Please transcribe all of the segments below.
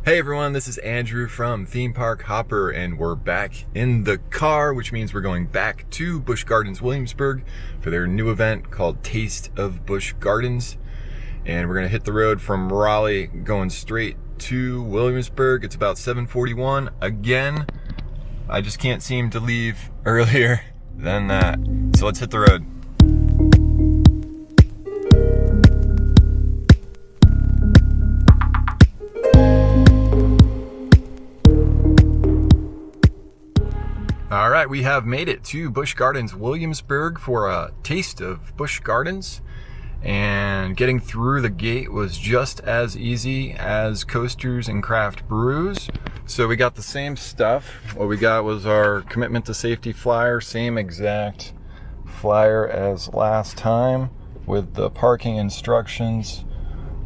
Hey everyone, this is Andrew from Theme Park Hopper, and we're back in the car, which means we're going back to Busch Gardens Williamsburg for their new event called Taste of Busch Gardens. And we're gonna hit the road from Raleigh going straight to Williamsburg. It's about 7:41. Again, I just can't seem to leave earlier than that. So let's hit the road. All right, we have made it to Busch Gardens Williamsburg for a taste of Busch Gardens, and getting through the gate was just as easy as coasters and craft brews. So we got the same stuff. What we got was our commitment to safety flyer, same exact flyer as last time with the parking instructions.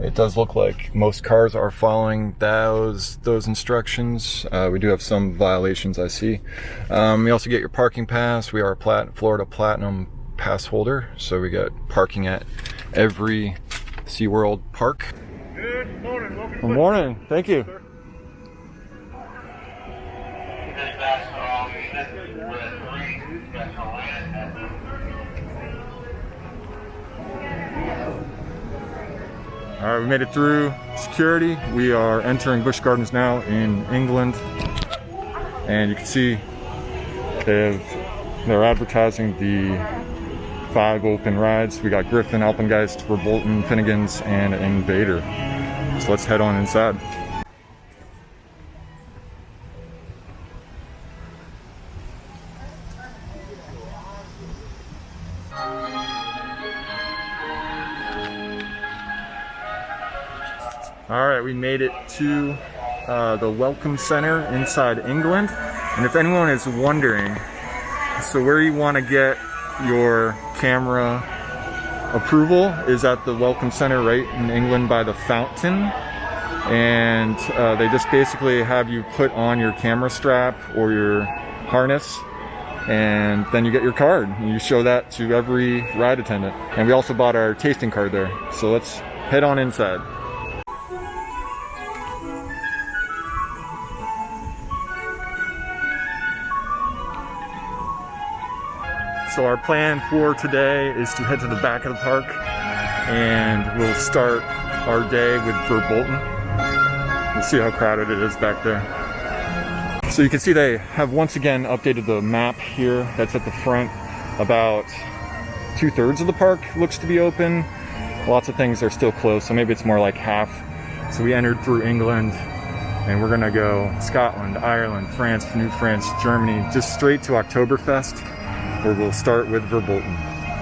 It does look like most cars are following those instructions. We do have some violations, I see. You also get your parking pass. We are a Florida Platinum pass holder, so we got parking at every SeaWorld park. Good morning. Welcome to Good morning. Thank you. sir. All right, we made it through security. We are entering Busch Gardens now in England, and you can see they're advertising the 5 open rides. We got Griffin, Alpengeist, Verbolten, Finnegan's, and Invader. So let's head on inside. All right, we made it to the Welcome Center inside England. And if anyone is wondering, so where you want to get your camera approval is at the Welcome Center right in England by the fountain. And they just basically have you put on your camera strap or your harness, and then you get your card. And you show that to every ride attendant. And we also bought our tasting card there. So let's head on inside. So our plan for today is to head to the back of the park, and we'll start our day with Verbolten. We'll see how crowded it is back there. So you can see they have once again updated the map here that's at the front. About 2/3 of the park looks to be open. Lots of things are still closed, so maybe it's more like half. So we entered through England, and we're gonna go Scotland, Ireland, France, New France, Germany, just straight to Oktoberfest, where we'll start with Verbolten.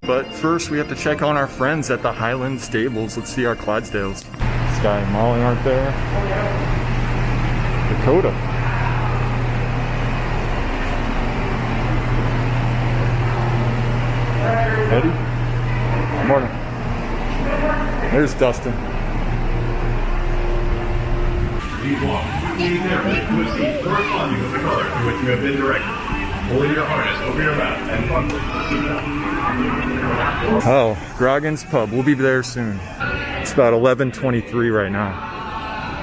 But first we have to check on our friends at the Highland Stables. Let's see our Clydesdales. Sky and Molly aren't there. Dakota. Eddie. Good morning. There's Dustin. Corresponding with the color to which you have been directed. Holding your harness over your mouth and buckle the seatbelt. Oh, Grogan's Pub. We'll be there soon. It's about 11:23 right now.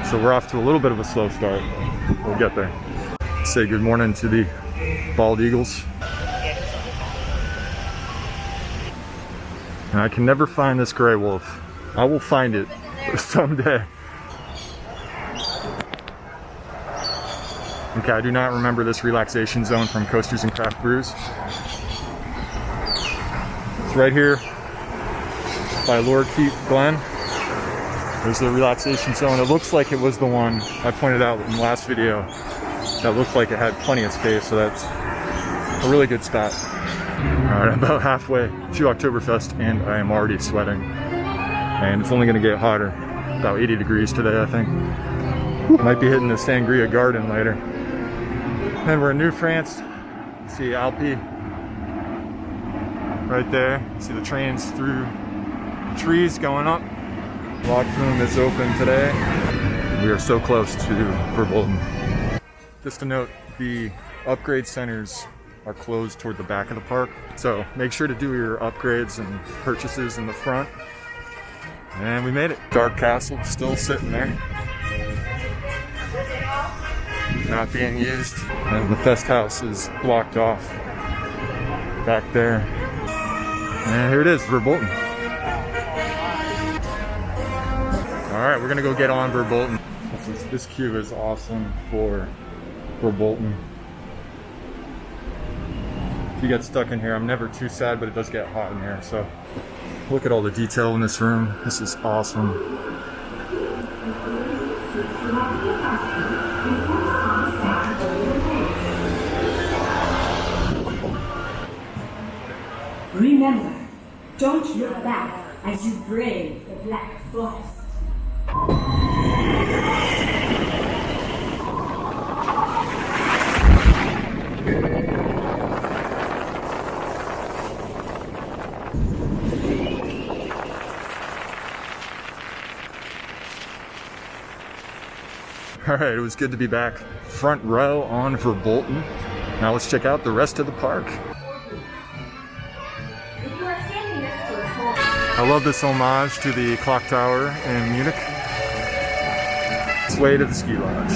So we're off to a little bit of a slow start. We'll get there. Say good morning to the bald eagles. And I can never find this gray wolf. I will find it someday. Okay, I do not remember this relaxation zone from Coasters and Craft Brews. It's right here by Lord Keith Glen. There's the relaxation zone. It looks like it was the one I pointed out in the last video. That looked like it had plenty of space, so that's a really good spot. All right, I'm about halfway to Oktoberfest, and I am already sweating. And it's only gonna get hotter. About 80 degrees today, I think. Might be hitting the Sangria Garden later. Then we're in New France. See Alpi right there. See the trains through the trees going up. Lock Room is open today. We are so close to Verbolten. Just to note, the upgrade centers are closed toward the back of the park. So make sure to do your upgrades and purchases in the front. And we made it. Dark Castle still sitting there. not being used. And the fest house is blocked off back there. And here it is, Verbolten. All right, we're gonna go get on Verbolten. This queue is awesome for Verbolten. If you get stuck in here, I'm never too sad, but it does get hot in here. So look at all the detail in this room. This is awesome. Remember, don't look back as you brave the Black Forest. All right, it was good to be back. Front row on Verbolten. Now let's check out the rest of the park. I love this homage to the clock tower in Munich. It's way to the ski lodge.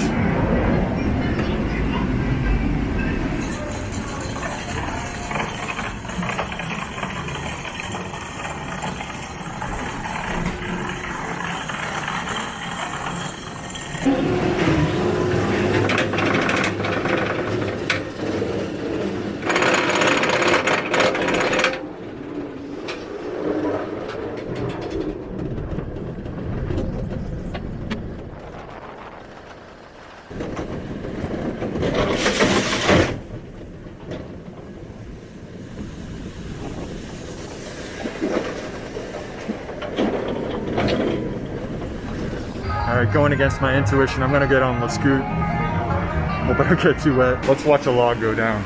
Alright, going against my intuition, I'm gonna get on the scoot. Hope I don't get too wet. Let's watch a log go down.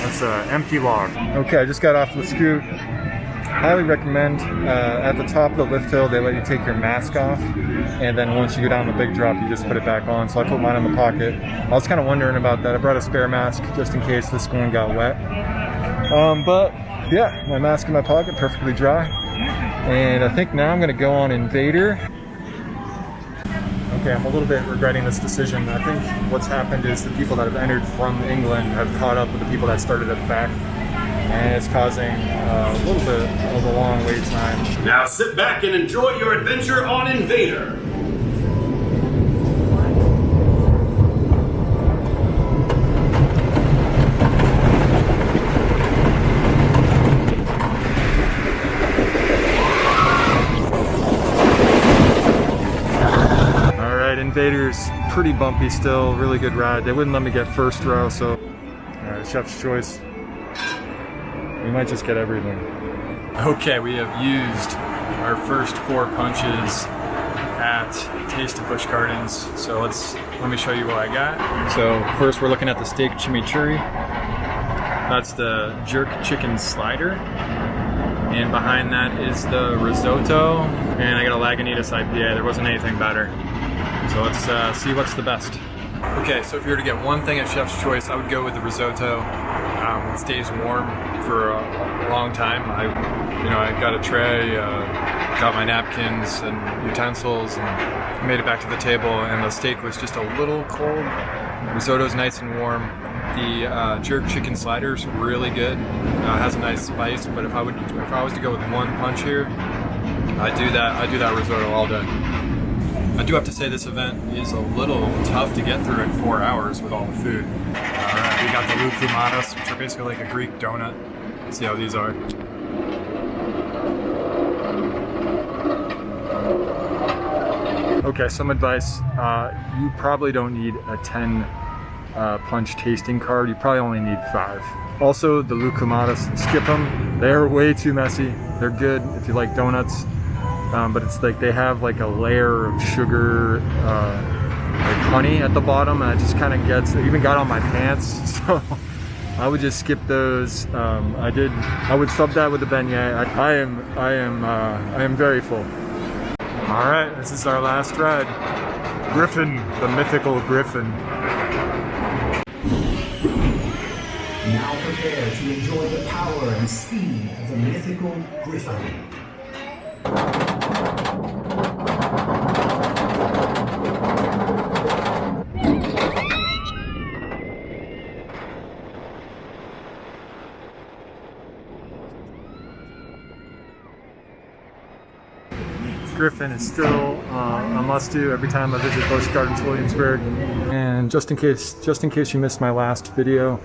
That's an empty log. Okay, I just got off the scoot. Highly recommend. At the top of the lift hill, they let you take your mask off, and then once you go down the big drop, you just put it back on. So I put mine in the pocket. I was kind of wondering about that. I brought a spare mask just in case this one got wet. But yeah, my mask in my pocket, perfectly dry. And I think now I'm going to go on Invader. Okay, I'm a little bit regretting this decision. I think what's happened is the people that have entered from England have caught up with the people that started at the back. And it's causing a little bit of a long wait time. Now sit back and enjoy your adventure on Invader. Invader's pretty bumpy still, really good ride. They wouldn't let me get first row, so alright, chef's choice. We might just get everything. Okay, we have used our first 4 punches at Taste of Busch Gardens. So let me show you what I got. So first we're looking at the steak chimichurri. That's the jerk chicken slider. And behind that is the risotto. And I got a Lagunitas IPA. There wasn't anything better. So let's see what's the best. Okay, so if you were to get one thing at Chef's Choice, I would go with the risotto. It stays warm for a long time. I got a tray, got my napkins and utensils, and made it back to the table. And the steak was just a little cold. Risotto's nice and warm. The jerk chicken slider's really good. It has a nice spice. But if I was to go with one punch here, I do that risotto all day. I do have to say this event is a little tough to get through in 4 hours with all the food. Alright, we got the loukumadas, which are basically like a Greek donut. Let's see how these are. Okay, some advice. You probably don't need a 10 punch tasting card. You probably only need 5. Also, the loukumadas, skip them. They're way too messy. They're good if you like donuts. But it's like they have like a layer of sugar, like honey at the bottom, and it just kind of gets, it even got on my pants, so I would just skip those. I would sub that with the beignet. I am very full. All right, this is our last ride. Griffin, the mythical Griffin. Now prepare to enjoy the power and speed of the mythical Griffin. Griffin is still a must-do every time I visit Busch Gardens Williamsburg. And just in case you missed my last video,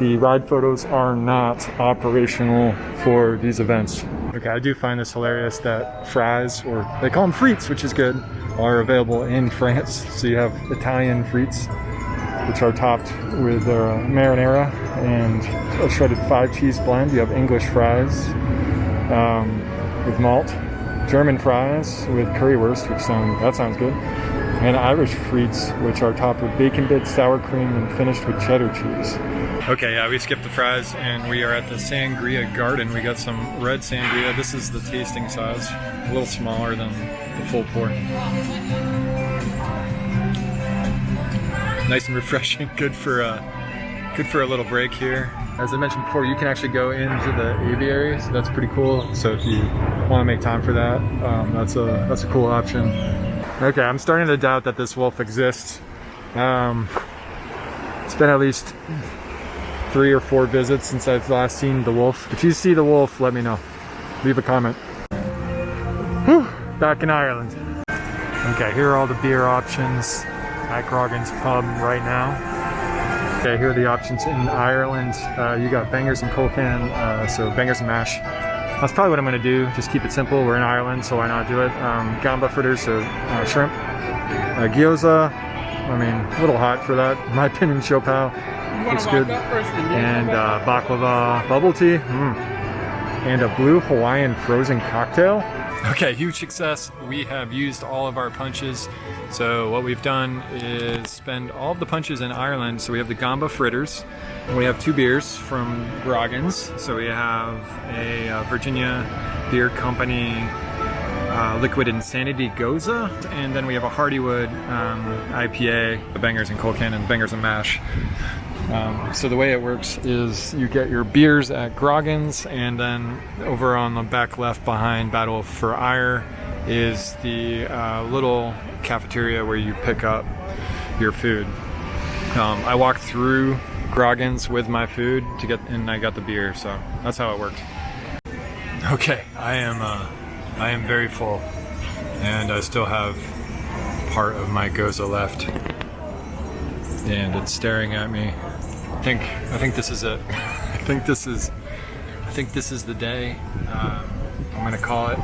the ride photos are not operational for these events. Okay, I do find this hilarious that fries, or they call them frites, which is good, are available in France. So you have Italian frites, which are topped with marinara and a shredded 5-cheese blend. You have English fries with malt, German fries with currywurst, which sounds good, and Irish frites, which are topped with bacon bits, sour cream, and finished with cheddar cheese. Okay, yeah, we skipped the fries and we are at the Sangria Garden. We got some red sangria. This is the tasting size, a little smaller than the full pour. Nice and refreshing, good for a little break here. As I mentioned before, you can actually go into the aviary, so that's pretty cool. So if you want to make time for that, that's a cool option. Okay, I'm starting to doubt that this wolf exists. It's been at least 3 or 4 visits since I've last seen the wolf. If you see the wolf, let me know. Leave a comment. Whew, back in Ireland. Okay, here are all the beer options at Grogan's Pub right now. Okay, here are the options in Ireland. You got bangers and colcan, so bangers and mash. That's probably what I'm going to do. Just keep it simple. We're in Ireland, so why not do it? Gamba fritters, so shrimp. Gyoza, I mean, a little hot for that. In my opinion, Chopal looks good. And baklava bubble tea. And a blue Hawaiian frozen cocktail. Okay, huge success. We have used all of our punches. So what we've done is spend all of the punches in Ireland. So we have the Gamba fritters. We have 2 beers from Grogan's. So we have a Virginia Beer Company Liquid Insanity Goza. And then we have a Hardywood IPA, the bangers and colcan and bangers and mash. So the way it works is you get your beers at Grogan's, and then over on the back left behind Battle for Ire is the little cafeteria where you pick up your food. I walked through Grogan's with my food and I got the beer, so that's how it worked. Okay, I am very full, and I still have part of my Goza left, and it's staring at me. I think this is it. I think this is the day. I'm gonna call it.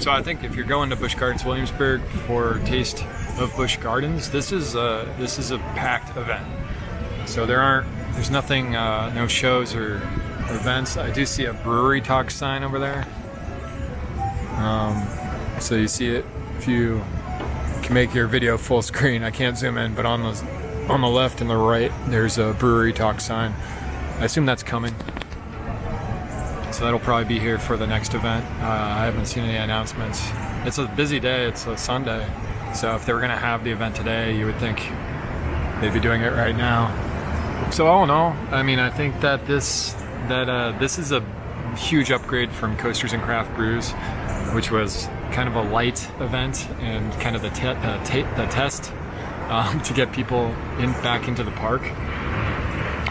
So I think if you're going to Busch Gardens Williamsburg for a taste of Busch Gardens, this is a packed event. So there's nothing, no shows or events. I do see a brewery talk sign over there. So you see it if you can make your video full screen. I can't zoom in, but on the left and the right, there's a brewery talk sign. I assume that's coming. So that'll probably be here for the next event. I haven't seen any announcements. It's a busy day, it's a Sunday. So if they were gonna have the event today, you would think they'd be doing it right now. So all in all, I mean, I think that this is a huge upgrade from Coasters and Craft Brews, which was kind of a light event and kind of the test to get people back into the park.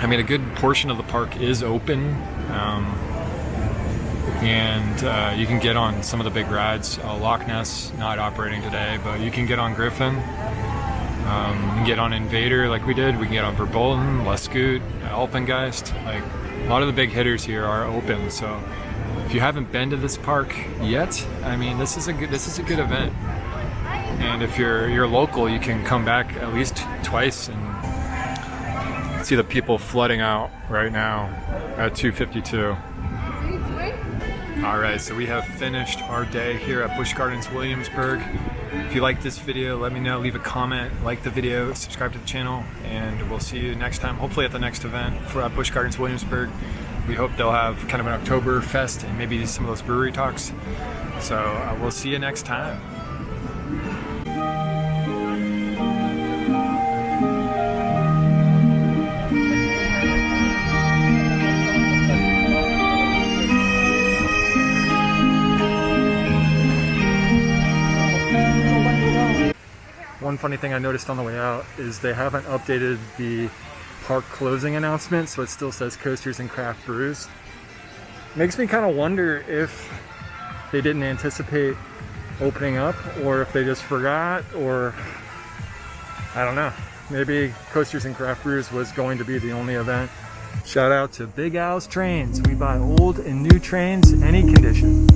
I mean, a good portion of the park is open, and you can get on some of the big rides. Loch Ness not operating today, but you can get on Griffin. You can get on Invader like we did. We can get on Verbolten, Lescoot, Alpengeist. Like, a lot of the big hitters here are open. So if you haven't been to this park yet, I mean, this is a good event. And if you're local, you can come back at least twice and see the people flooding out right now at 2:52. All right, so we have finished our day here at Busch Gardens Williamsburg. If you like this video, let me know. Leave a comment, like the video, subscribe to the channel, and we'll see you next time. Hopefully at the next event for Busch Gardens Williamsburg. We hope they'll have kind of an Oktoberfest and maybe some of those brewery talks. So we'll see you next time. One funny thing I noticed on the way out is they haven't updated the park closing announcement, so it still says Coasters and Craft Brews. Makes me kind of wonder if they didn't anticipate opening up, or if they just forgot, or I don't know. Maybe Coasters and Craft Brews was going to be the only event. Shout out to Big Al's Trains. We buy old and new trains, any condition.